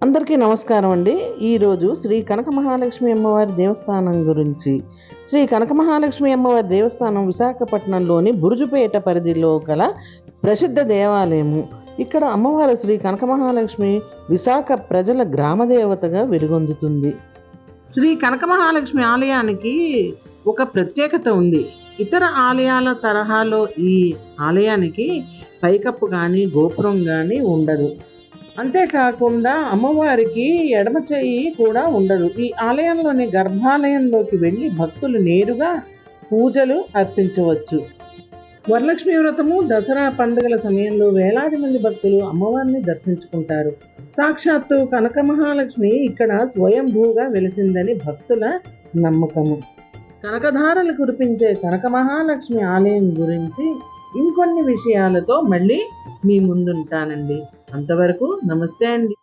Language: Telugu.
అందరికీ నమస్కారం అండి. ఈరోజు శ్రీ కనక మహాలక్ష్మి అమ్మవారి దేవస్థానం గురించి. శ్రీ కనక మహాలక్ష్మి అమ్మవారి దేవస్థానం విశాఖపట్నంలోని బురుజుపేట పరిధిలో గల ప్రసిద్ధ దేవాలయము. ఇక్కడ అమ్మవారు శ్రీ కనక మహాలక్ష్మి విశాఖ ప్రజల గ్రామ దేవతగా వెలుగొందుతుంది. శ్రీ కనక మహాలక్ష్మి ఆలయానికి ఒక ప్రత్యేకత ఉంది. ఇతర ఆలయాల తరహాలో ఈ ఆలయానికి పైకప్పు కానీ గోపురం కానీ ఉండదు. అంతేకాకుండా అమ్మవారికి ఎడమ చెయ్యి కూడా ఉండదు. ఈ ఆలయంలోని గర్భాలయంలోకి వెళ్ళి భక్తులు నేరుగా పూజలు అర్పించవచ్చు. వరలక్ష్మి వ్రతము, దసరా పండుగల సమయంలో వేలాది మంది భక్తులు అమ్మవారిని దర్శించుకుంటారు. సాక్షాత్తు కనక మహాలక్ష్మి ఇక్కడ స్వయంభూగా వెలిసిందని భక్తుల నమ్మకము. కనకధారలు కురిపించే కనక మహాలక్ష్మి ఆలయం గురించి ఇంకొన్ని విషయాలతో మళ్ళీ మీ ముందుంటానండి. అంతవరకు నమస్తే అండి.